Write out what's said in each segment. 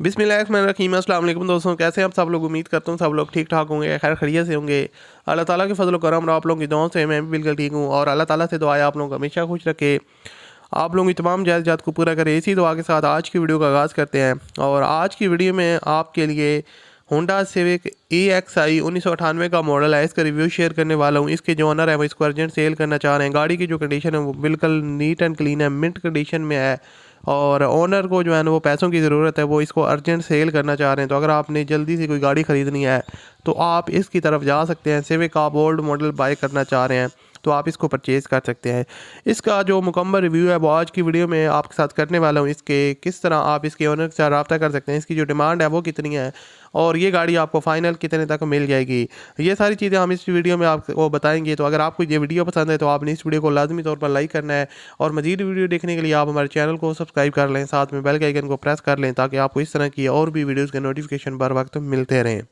बिस्मिल्लाहिर्रहमानिर्रहीम। अस्सलाम वालेकुम दोस्तों, कैसे हैं आप सब लोग। उम्मीद करता हूँ सब लोग ठीक ठाक होंगे, खैर खैरियत से होंगे। अल्लाह ताला के फजल करम आप लोगों की दुआओं से मैं भी बिल्कुल ठीक हूँ और अल्लाह ताला से दुआ है आप लोग हमेशा खुश रखे, आप लोगों की तमाम जायज़ात को पूरा करे। इसी दुआ के साथ आज की वीडियो का आगाज़ करते हैं। और आज की वीडियो में आपके लिए होंडा सिविक EXI 1998 का मॉडल है, इसका रिव्यू शेयर करने वाला हूँ। इसके जो ओनर है वो इसको अर्जेंट सेल करना चाह रहे हैं। गाड़ी की जो कंडीशन है वो बिल्कुल नीट एंड क्लीन है, मिंट कंडीशन में है। और ओनर को जो है ना वो पैसों की ज़रूरत है, वो इसको अर्जेंट सेल करना चाह रहे हैं। तो अगर आपने जल्दी से कोई गाड़ी ख़रीदनी है तो आप इसकी तरफ जा सकते हैं। सिविक आप ओल्ड मॉडल बाय करना चाह रहे हैं तो आप इसको परचेज़ कर सकते हैं। इसका जो मुकम्मल रिव्यू है वो आज की वीडियो में आपके साथ करने वाला हूँ। इसके किस तरह आप इसके ओनर के साथ रब्ता कर सकते हैं, इसकी जो डिमांड है वो कितनी है और ये गाड़ी आपको फ़ाइनल कितने तक मिल जाएगी, ये सारी चीज़ें हम इस वीडियो में आपको बताएंगे। तो अगर आपको ये वीडियो पसंद है तो आपने इस वीडियो को लाजमी तौर पर लाइक करना है और मज़ीद वीडियो देखने के लिए आप हमारे चैनल को सब्सक्राइब कर लें, साथ में बेल के आइकन को प्रेस कर लें ताकि आपको इस तरह की और भी वीडियोज़ के नोटिफिकेशन बर वक्त मिलते रहें।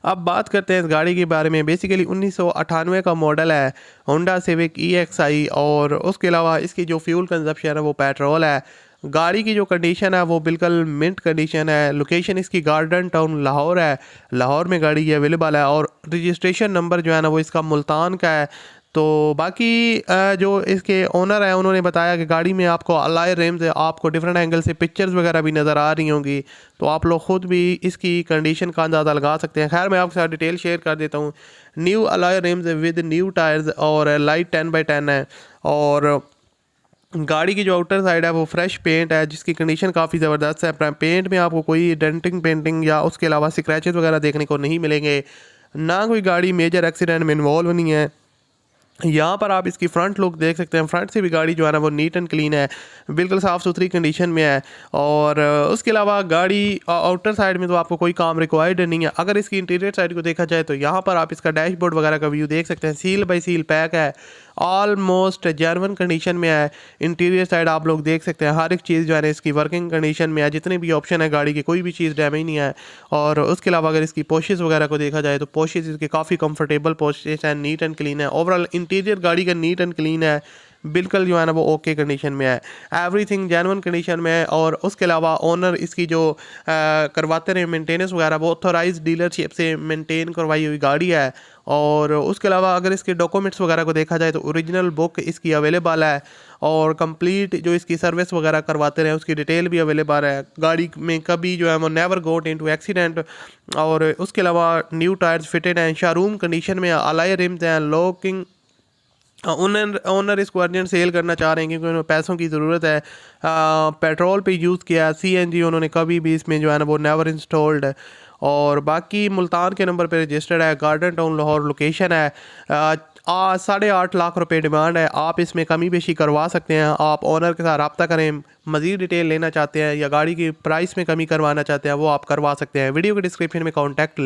अब बात करते हैं इस गाड़ी के बारे में। बेसिकली 1998 का मॉडल है होंडा सिविक EXI और उसके अलावा इसकी जो फ्यूल कंजप्शन है वो पेट्रोल है। गाड़ी की जो कंडीशन है वो बिल्कुल मिंट कंडीशन है। लोकेशन इसकी गार्डन टाउन लाहौर है, लाहौर में गाड़ी ये अवेलेबल है और रजिस्ट्रेशन नंबर जो है ना वो इसका मुल्तान का है। तो बाकी जो इसके ओनर हैं उन्होंने बताया कि गाड़ी में आपको अलॉय रिम्स आपको डिफरेंट एंगल से पिक्चर्स वगैरह भी नज़र आ रही होंगी, तो आप लोग ख़ुद भी इसकी कंडीशन का अंदाज़ा लगा सकते हैं। खैर मैं आपके साथ डिटेल शेयर कर देता हूँ। New alloy RIMS with new tyres और लाइट 10/10 है और गाड़ी की जो आउटर साइड है वो फ्रेश पेंट है जिसकी कंडीशन काफ़ी ज़बरदस्त है। पेंट में आपको कोई डेंटिंग पेंटिंग या उसके अलावा स्क्रैचेस वगैरह देखने को नहीं मिलेंगे, ना कोई गाड़ी मेजर एक्सीडेंट में इन्वॉल्व नहीं है। यहाँ पर आप इसकी फ्रंट लुक देख सकते हैं। फ्रंट से भी गाड़ी जो है ना वो नीट एंड क्लीन है, बिल्कुल साफ़ सुथरी कंडीशन में है। और उसके अलावा गाड़ी आउटर साइड में तो आपको कोई काम रिक्वायर्ड नहीं है। अगर इसकी इंटीरियर साइड को देखा जाए तो यहाँ पर आप इसका डैशबोर्ड वगैरह का व्यू देख सकते हैं। सील बाई सील पैक है, ऑलमोस्ट जेन्युइन कंडीशन में है। इंटीरियर साइड आप लोग देख सकते हैं, हर एक चीज़ जो है ना इसकी वर्किंग कंडीशन में है। जितने भी ऑप्शन है गाड़ी की कोई भी चीज़ डैमेज नहीं है। और उसके अलावा अगर इसकी पोशेस वगैरह को देखा जाए तो पोशेस इसके काफ़ी कंफर्टेबल पोशेस हैं, नीट एंड क्लीन है। ओवरऑल इंटीरियर गाड़ी का नीट एंड क्लीन है, बिल्कुल जो है ना वो ओके कंडीशन में है, एवरीथिंग जेन्युइन कंडीशन में है। और उसके अलावा ओनर इसकी जो करवाते रहे मेंटेनेंस वगैरह वो ऑथोराइज डीलरशिप से मेंटेन करवाई हुई गाड़ी है। और उसके अलावा अगर इसके डॉक्यूमेंट्स वगैरह को देखा जाए तो ओरिजिनल बुक इसकी अवेलेबल है और कंप्लीट जो इसकी सर्विस वगैरह करवाते रहे उसकी डिटेल भी अवेलेबल है। गाड़ी में कभी जो है वो नेवर गोट इनटू एक्सीडेंट। और उसके अलावा न्यू टायर्स फिटेड हैं, शोरूम कंडीशन में, अलॉय रिम्स हैं, लॉकिंग। ओनर इसको अर्जेंट सेल करना चाह रहे हैं क्योंकि उन्हें पैसों की ज़रूरत है। पेट्रोल पे यूज़ किया, CNG उन्होंने कभी भी इसमें जो है ना वो नेवर इंस्टॉल्ड है। और बाकी मुल्तान के नंबर पे रजिस्टर्ड है, गार्डन टाउन लाहौर लोकेशन है। 8.5 लाख रुपए डिमांड है। आप इसमें कमी बेशी करवा सकते हैं। आप ओनर के साथ रब्ता करें, मज़ीद डिटेल लेना चाहते हैं या गाड़ी की प्राइस में कमी करवाना चाहते हैं वो आप करवा सकते हैं। वीडियो के डिस्क्रिप्शन में कॉन्टैक्ट